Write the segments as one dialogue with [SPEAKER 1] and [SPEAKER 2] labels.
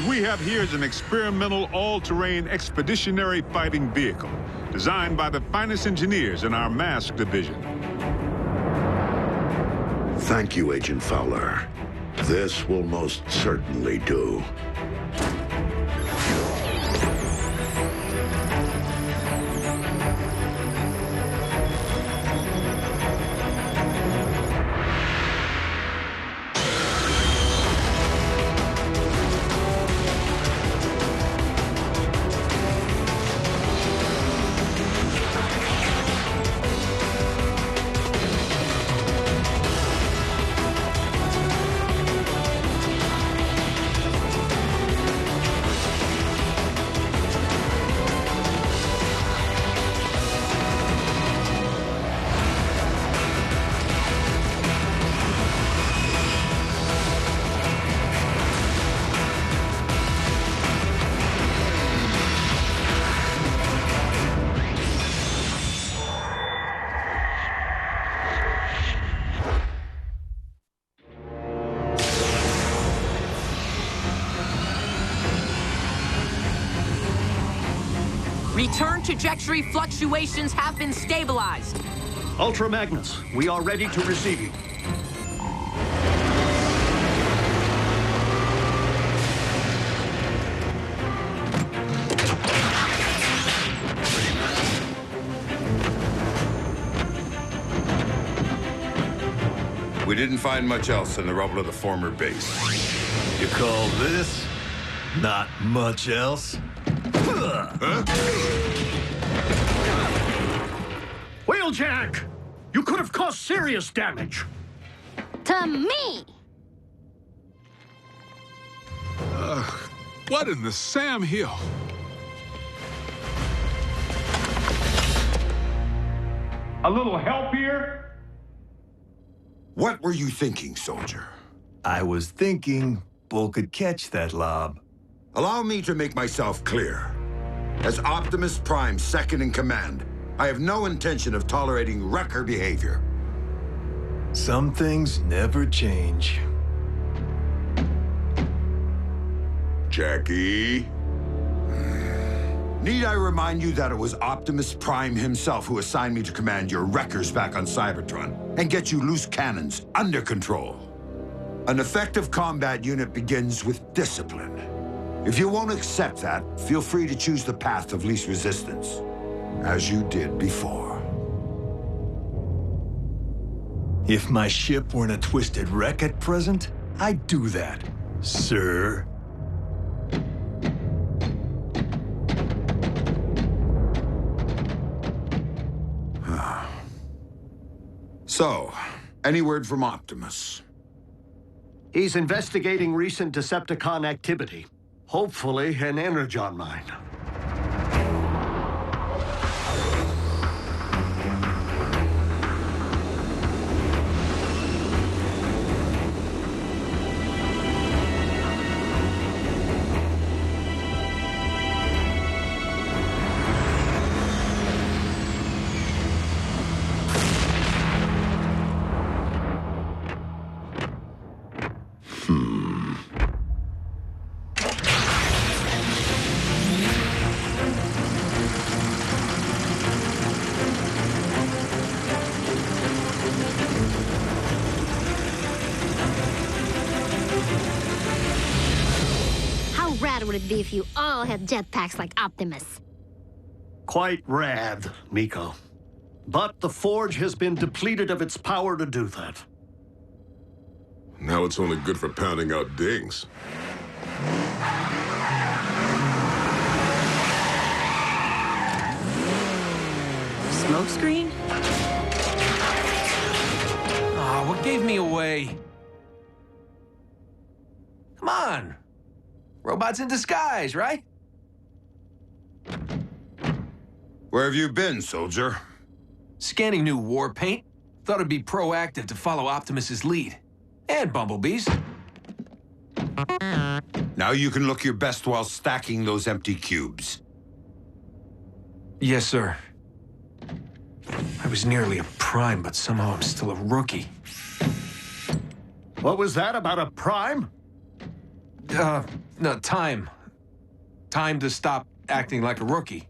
[SPEAKER 1] What we have here is an experimental all-terrain expeditionary fighting vehicle designed by the finest engineers in our mask division.
[SPEAKER 2] Thank you, Agent Fowler. This will most certainly do.
[SPEAKER 3] Return trajectory fluctuations have been stabilized.
[SPEAKER 4] Ultra Magnus, we are ready to receive you.
[SPEAKER 5] We didn't find much else in the rubble of the former base.
[SPEAKER 6] You call this not much else?
[SPEAKER 5] Huh?
[SPEAKER 4] Wheeljack! You could have caused serious damage.
[SPEAKER 7] To me!
[SPEAKER 8] What in the Sam Hill?
[SPEAKER 1] A little help here?
[SPEAKER 5] What were you thinking, soldier?
[SPEAKER 6] I was thinking Bull could catch that lob.
[SPEAKER 5] Allow me to make myself clear. As Optimus Prime's second in command, I have no intention of tolerating wrecker behavior.
[SPEAKER 6] Some things never change.
[SPEAKER 5] Jackie? Need I remind you that it was Optimus Prime himself who assigned me to command your wreckers back on Cybertron and get you loose cannons under control? An effective combat unit begins with discipline. If you won't accept that, feel free to choose the path of least resistance, as you did before.
[SPEAKER 6] If my ship weren't a twisted wreck at present, I'd do that, sir.
[SPEAKER 5] So, any word from Optimus?
[SPEAKER 4] He's investigating recent Decepticon activity. Hopefully, an energon mine.
[SPEAKER 7] Would it be if you all had jetpacks like Optimus?
[SPEAKER 4] Quite rad, Miko. But the Forge has been depleted of its power to do that.
[SPEAKER 8] Now it's only good for pounding out dings.
[SPEAKER 3] Smokescreen?
[SPEAKER 9] Aw, what gave me away? Come on. Robots in disguise, right?
[SPEAKER 5] Where have you been, soldier?
[SPEAKER 9] Scanning new war paint. Thought it'd be proactive to follow Optimus's lead. And Bumblebee's.
[SPEAKER 5] Now you can look your best while stacking those empty cubes.
[SPEAKER 9] Yes, sir. I was nearly a prime, but somehow I'm still a rookie.
[SPEAKER 4] What was that about a prime?
[SPEAKER 9] No, time. Time to stop acting like a rookie.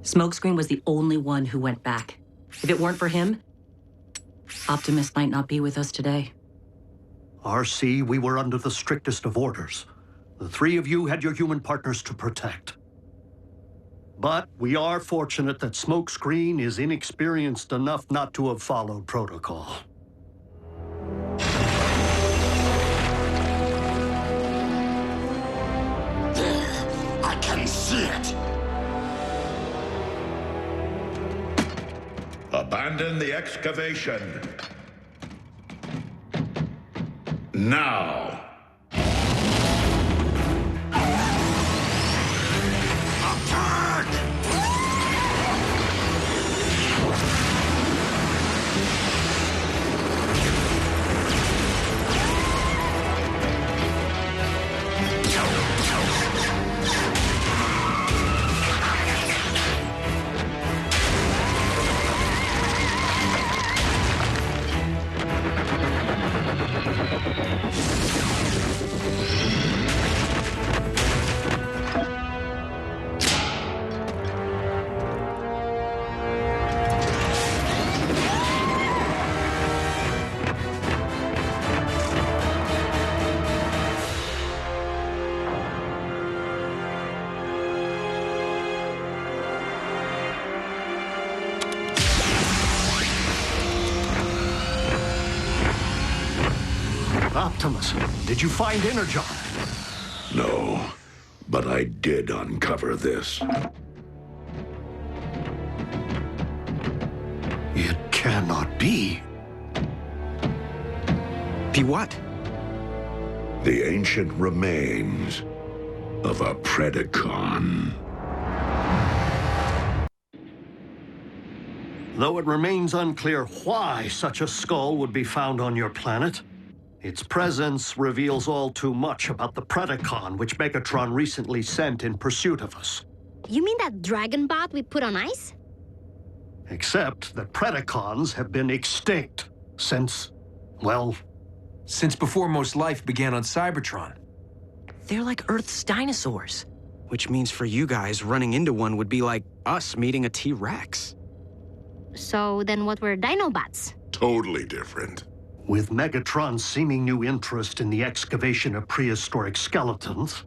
[SPEAKER 10] Smokescreen was the only one who went back. If it weren't for him, Optimus might not be with us today.
[SPEAKER 4] RC, we were under the strictest of orders. The three of you had your human partners to protect. But we are fortunate that Smokescreen is inexperienced enough not to have followed protocol.
[SPEAKER 2] There, I can see it. Abandon the excavation. Now.
[SPEAKER 4] Optimus, did you find Energon?
[SPEAKER 2] No, but I did uncover this.
[SPEAKER 4] It cannot be.
[SPEAKER 9] Be what?
[SPEAKER 2] The ancient remains of a Predacon.
[SPEAKER 4] Though it remains unclear why such a skull would be found on your planet, its presence reveals all too much about the Predacon which Megatron recently sent in pursuit of us.
[SPEAKER 7] You mean that dragon bot we put on ice?
[SPEAKER 4] Except that Predacons have been extinct since, well...
[SPEAKER 9] Since before most life began on Cybertron.
[SPEAKER 11] They're like Earth's dinosaurs. Which means for you guys, running into one would be like us meeting a T-Rex.
[SPEAKER 7] So then what were Dinobots?
[SPEAKER 8] Totally different.
[SPEAKER 4] With Megatron's seeming new interest in the excavation of prehistoric skeletons,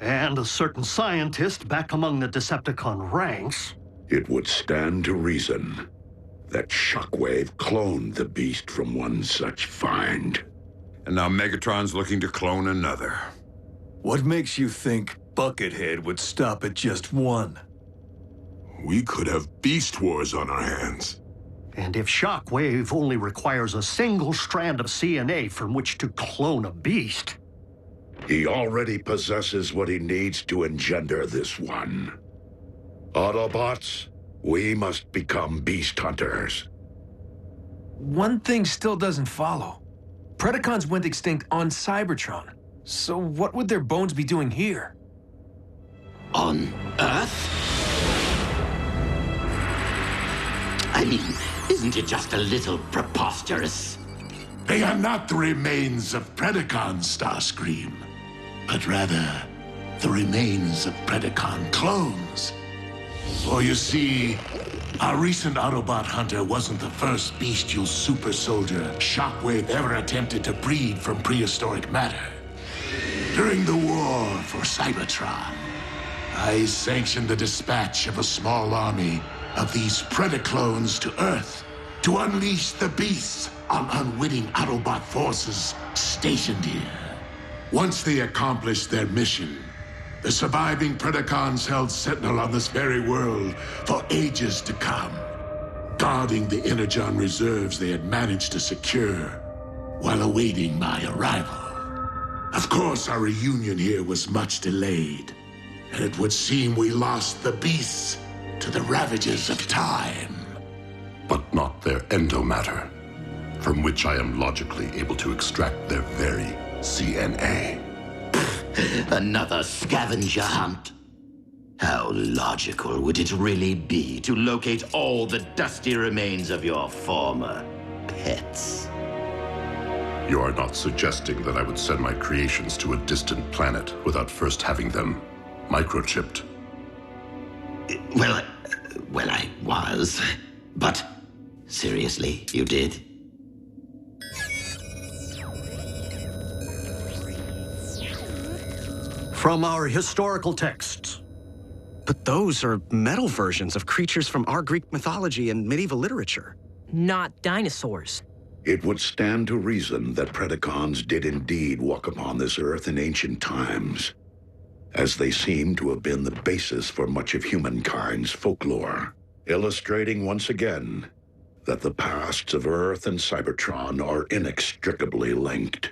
[SPEAKER 4] and a certain scientist back among the Decepticon ranks...
[SPEAKER 2] It would stand to reason that Shockwave cloned the beast from one such find.
[SPEAKER 5] And now Megatron's looking to clone another.
[SPEAKER 6] What makes you think Buckethead would stop at just one?
[SPEAKER 8] We could have Beast Wars on our hands.
[SPEAKER 4] And if Shockwave only requires a single strand of CNA from which to clone a beast...
[SPEAKER 2] He already possesses what he needs to engender this one. Autobots, we must become beast hunters.
[SPEAKER 9] One thing still doesn't follow. Predacons went extinct on Cybertron. So what would their bones be doing here?
[SPEAKER 12] On Earth? I mean, isn't it just a little preposterous?
[SPEAKER 13] They are not the remains of Predacon, Starscream, but rather the remains of Predacon clones. For you see, our recent Autobot hunter wasn't the first bestial super soldier Shockwave ever attempted to breed from prehistoric matter. During the war for Cybertron, I sanctioned the dispatch of a small army of these Predaclones to Earth to unleash the beasts on unwitting Autobot forces stationed here. Once they accomplished their mission, the surviving Predacons held sentinel on this very world for ages to come, guarding the Energon reserves they had managed to secure while awaiting my arrival. Of course, our reunion here was much delayed, and it would seem we lost the beasts to the ravages of time.
[SPEAKER 14] But not their endomatter, from which I am logically able to extract their very CNA.
[SPEAKER 12] Another scavenger hunt? How logical would it really be to locate all the dusty remains of your former pets.
[SPEAKER 14] You are not suggesting that I would send my creations to a distant planet without first having them microchipped?
[SPEAKER 12] Well, I was. But seriously, you did?
[SPEAKER 4] From our historical texts.
[SPEAKER 11] But those are metal versions of creatures from our Greek mythology and medieval literature.
[SPEAKER 3] Not dinosaurs.
[SPEAKER 2] It would stand to reason that Predacons did indeed walk upon this earth in ancient times, as they seem to have been the basis for much of humankind's folklore, illustrating once again that the pasts of Earth and Cybertron are inextricably linked.